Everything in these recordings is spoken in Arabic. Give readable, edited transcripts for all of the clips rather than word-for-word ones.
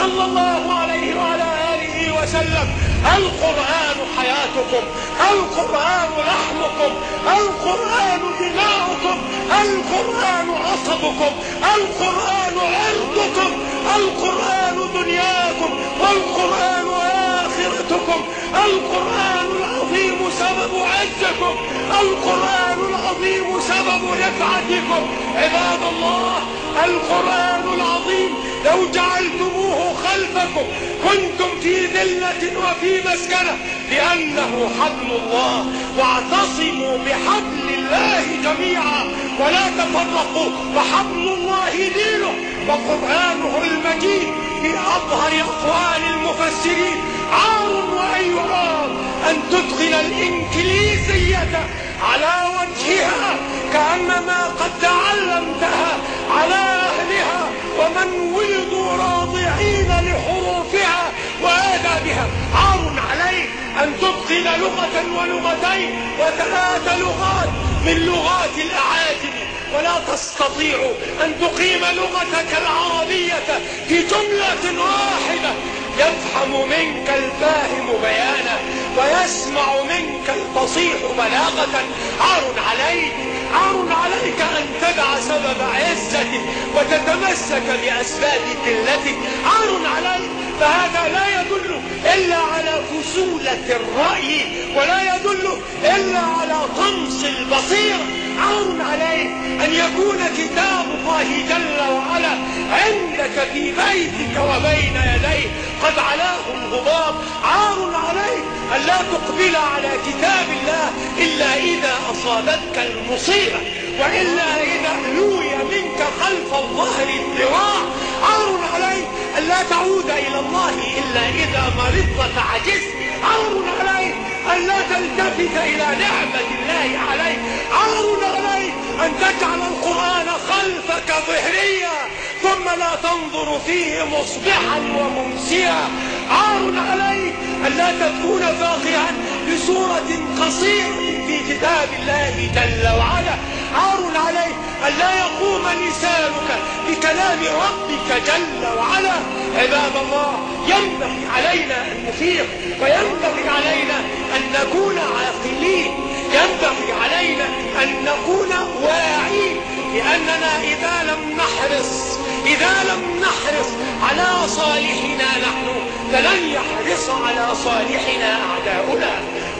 صلى الله عليه وعلى آله وسلم: القرآن حياتكم، القرآن لحمكم، القرآن دماؤكم، القرآن عصبكم، القرآن عرضكم، القرآن دنياكم، والقرآن آخرتكم، القرآن العظيم سبب عزكم، القرآن العظيم سبب رفعتكم. عباد الله، القرآن العظيم لو جعلتموه خلفكم كنتم في ذلة وفي مسكنة، لأنه حبل الله، واعتصموا بحبل الله جميعا ولا تفرقوا، وحبل الله دينه وقرآنه المجيد. في أظهر أقوال المفسرين: عار وأي عار أن تدخل الإنجليزية على وجهها كأنما قد تعلمتها على أهلها ومن ولدوا راضعين لحروفها وآدابها. عار عليك أن تدخل لغة ولغتين وثلاث لغات من لغات الأعاجم، ولا تستطيع أن تقيم لغتك العربية في جملة واحدة يفهم منك الفاهم بيانا ويسمع منك الفصيح بلاغة. عار عليك، عار عليك أن تدع سبب عزتك وتتمسك بأسباب ذلتك. عار عليك، فهذا لا يدل إلا على فسولة الرأي ولا يدل إلا على طمس البصيرة. عار عليك أن يكون كتاب الله جل وعلا عندك في بيتك وبين يديك قد علاه الغبار. عار عليك أن لا تقبل على كتاب الله إلا إذا أصابتك المصيبة، وإلا إذا لوي منك خلف الظهر الذراع. عار عليك أن لا تعود إلى الله إلا إذا مرضت فعجزت. عار عليك أن لا تلتفت إلى نعمة الله عليك. عار عليك أن تجعل القرآن خلفك ظهريا ثم لا تنظر فيه مصبحا وممسيا. عار عليك أن لا تكون فاقها بسورة قصيرة في كتاب الله جل وعلا. عار عليك أن لا يقوم لسانك بكلام ربك جل وعلا. عباد الله، ينبغي علينا أن نفيق، وينبغي علينا أن نكون عاقلين، ينبغي علينا أن نكون واعين، لأننا إذا لم نحرص على صالحنا نحن فلن يحرص على صالحنا أعداؤنا،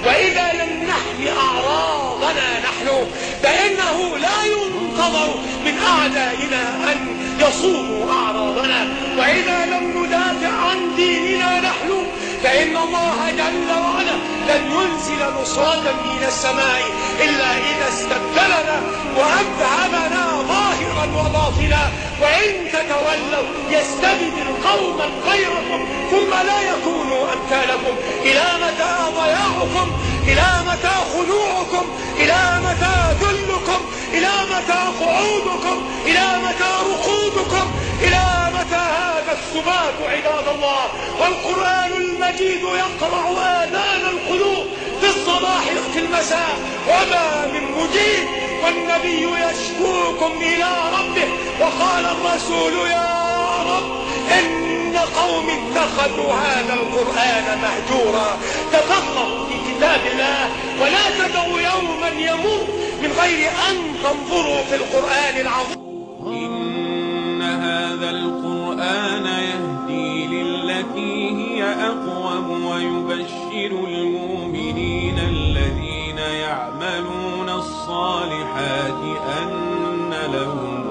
وإذا لم نحمي أعراضنا نحن فإنه لا ينتظر من أعدائنا أن يصوموا أعراضنا، وإذا لم ندافع عن ديننا نحن فإن الله جل وعلا لن ينزل نصرة من السماء إلا إذا استبدلنا وأذهبنا ظاهرا وباطنا. وإن تتولوا يستبدل قوما غيركم ثم لا يكونوا أمثالكم. إلى متى ضياعكم؟ إلى متى خنوعكم؟ إلى متى ذلكم؟ إلى متى قعودكم؟ إلى متى رقودكم؟ إلى متى هذا السبات عباد الله؟ والقرآن المجيد يقرع آذان القلوب في الصباح وفي المساء وما من مجيب، والنبي يشكوكم إلى ربه، وقال الرسول: يا رب إن قوم اتخذوا هذا القرآن مهجورا. تفقهوا في كتاب الله ولا تدعوا يوما يمر من غير أن تنظروا في القرآن العظيم. إن هذا القرآن يهدي للتي هي أقوم ويبشر المؤمنين الذين يعملون الصالحات أن لهم